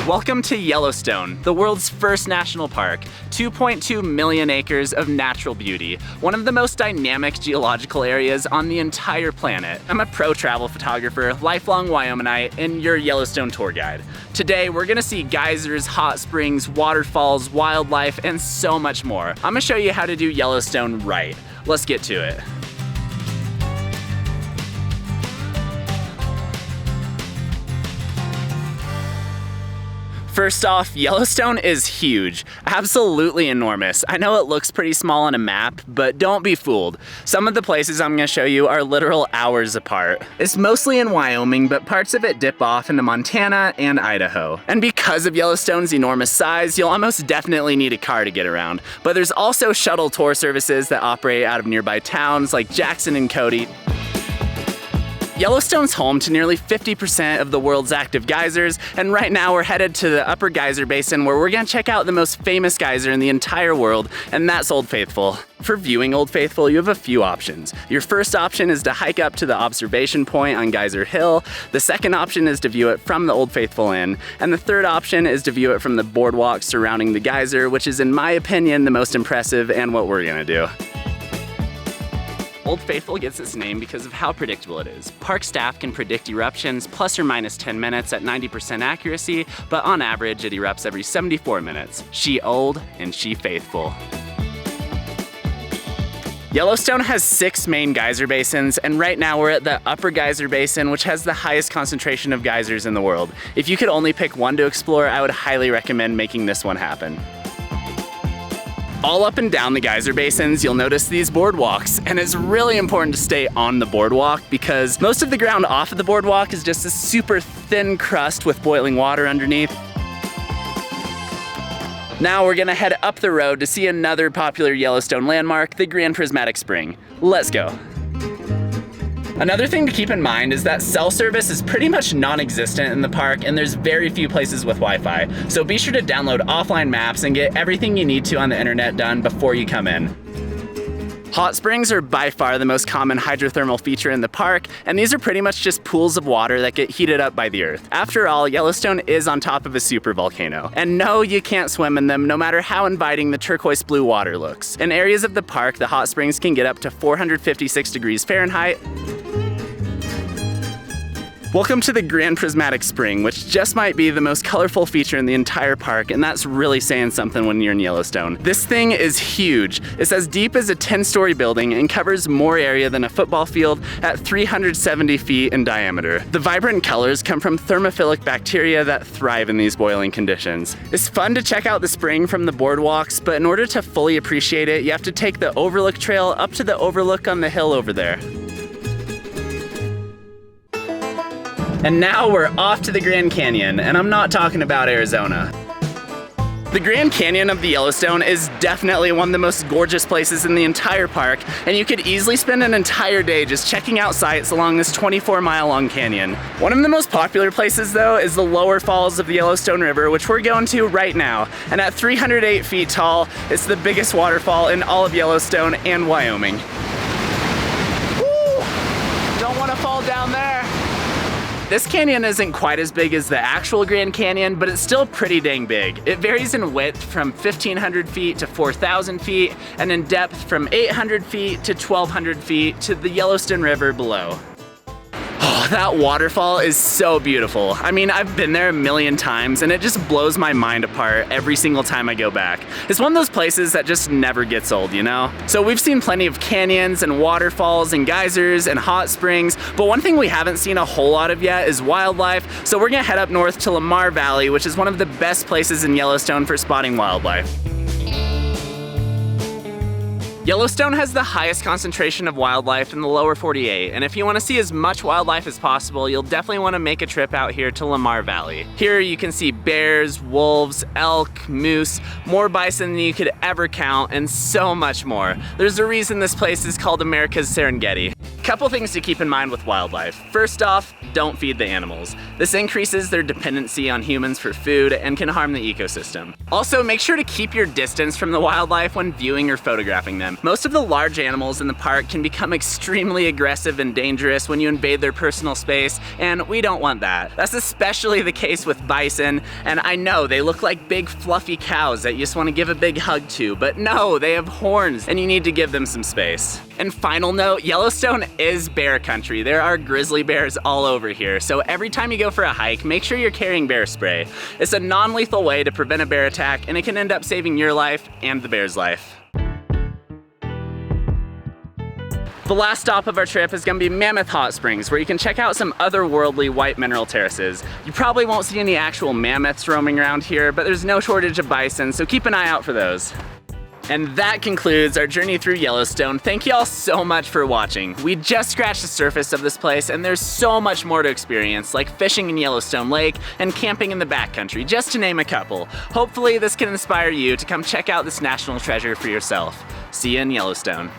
Welcome to Yellowstone, the world's first national park. 2.2 million acres of natural beauty, one of the most dynamic geological areas on the entire planet. I'm a pro travel photographer, lifelong Wyomingite, and your Yellowstone tour guide. Today, we're gonna see geysers, hot springs, waterfalls, wildlife, and so much more. I'm gonna show you how to do Yellowstone right. Let's get to it. First off, Yellowstone is huge, absolutely enormous. I know it looks pretty small on a map, but don't be fooled. Some of the places I'm gonna show you are literal hours apart. It's mostly in Wyoming, but parts of it dip off into Montana and Idaho. And because of Yellowstone's enormous size, you'll almost definitely need a car to get around. But there's also shuttle tour services that operate out of nearby towns like Jackson and Cody. Yellowstone's home to nearly 50% of the world's active geysers, and right now we're headed to the upper geyser basin where we're gonna check out the most famous geyser in the entire world, and that's Old Faithful. For viewing Old Faithful, you have a few options. Your first option is to hike up to the observation point on Geyser Hill. The second option is to view it from the Old Faithful Inn. And the third option is to view it from the boardwalk surrounding the geyser, which is, in my opinion, the most impressive and what we're gonna do. Old Faithful gets its name because of how predictable it is. Park staff can predict eruptions plus or minus 10 minutes at 90% accuracy, but on average it erupts every 74 minutes. She old and she faithful. Yellowstone has 6 main geyser basins, and right now we're at the upper geyser basin, which has the highest concentration of geysers in the world. If you could only pick one to explore, I would highly recommend making this one happen. All up and down the geyser basins, you'll notice these boardwalks, and it's really important to stay on the boardwalk because most of the ground off of the boardwalk is just a super thin crust with boiling water underneath. Now we're gonna head up the road to see another popular Yellowstone landmark, the Grand Prismatic Spring. Let's go. Another thing to keep in mind is that cell service is pretty much non-existent in the park, and there's very few places with Wi-Fi. So be sure to download offline maps and get everything you need to on the internet done before you come in. Hot springs are by far the most common hydrothermal feature in the park, and these are pretty much just pools of water that get heated up by the earth. After all, Yellowstone is on top of a supervolcano. And no, you can't swim in them no matter how inviting the turquoise blue water looks. In areas of the park, the hot springs can get up to 456 degrees Fahrenheit. Welcome to the Grand Prismatic Spring, which just might be the most colorful feature in the entire park, and that's really saying something when you're in Yellowstone. This thing is huge. It's as deep as a 10-story building and covers more area than a football field at 370 feet in diameter. The vibrant colors come from thermophilic bacteria that thrive in these boiling conditions. It's fun to check out the spring from the boardwalks, but in order to fully appreciate it, you have to take the overlook trail up to the overlook on the hill over there. And now we're off to the Grand Canyon, and I'm not talking about Arizona. The Grand Canyon of the Yellowstone is definitely one of the most gorgeous places in the entire park, and you could easily spend an entire day just checking out sights along this 24-mile-long canyon. One of the most popular places, though, is the lower falls of the Yellowstone River, which we're going to right now. And at 308 feet tall, it's the biggest waterfall in all of Yellowstone and Wyoming. Woo! Don't want to fall down there. This canyon isn't quite as big as the actual Grand Canyon, but it's still pretty dang big. It varies in width from 1,500 feet to 4,000 feet, and in depth from 800 feet to 1,200 feet to the Yellowstone River below. Oh, that waterfall is so beautiful. I mean, I've been there a million times, and it just blows my mind apart every single time I go back. It's one of those places that just never gets old, you know? So we've seen plenty of canyons and waterfalls and geysers and hot springs, but one thing we haven't seen a whole lot of yet is wildlife, so we're gonna head up north to Lamar Valley, which is one of the best places in Yellowstone for spotting wildlife. Yellowstone has the highest concentration of wildlife in the lower 48, and if you want to see as much wildlife as possible, you'll definitely want to make a trip out here to Lamar Valley. Here you can see bears, wolves, elk, moose, more bison than you could ever count, and so much more. There's a reason this place is called America's Serengeti. Couple things to keep in mind with wildlife. First off, don't feed the animals. This increases their dependency on humans for food and can harm the ecosystem. Also, make sure to keep your distance from the wildlife when viewing or photographing them. Most of the large animals in the park can become extremely aggressive and dangerous when you invade their personal space, and we don't want that. That's especially the case with bison, and I know they look like big fluffy cows that you just want to give a big hug to, but no, they have horns and you need to give them some space. And final note, Yellowstone is bear country. There are grizzly bears all over here, so every time you go for a hike, make sure you're carrying bear spray. It's a non-lethal way to prevent a bear attack, and it can end up saving your life and the bear's life. The last stop of our trip is gonna be Mammoth Hot Springs, where you can check out some otherworldly white mineral terraces. You probably won't see any actual mammoths roaming around here, but there's no shortage of bison, so keep an eye out for those. And that concludes our journey through Yellowstone. Thank you all so much for watching. We just scratched the surface of this place, and there's so much more to experience, like fishing in Yellowstone Lake and camping in the backcountry, just to name a couple. Hopefully this can inspire you to come check out this national treasure for yourself. See you in Yellowstone.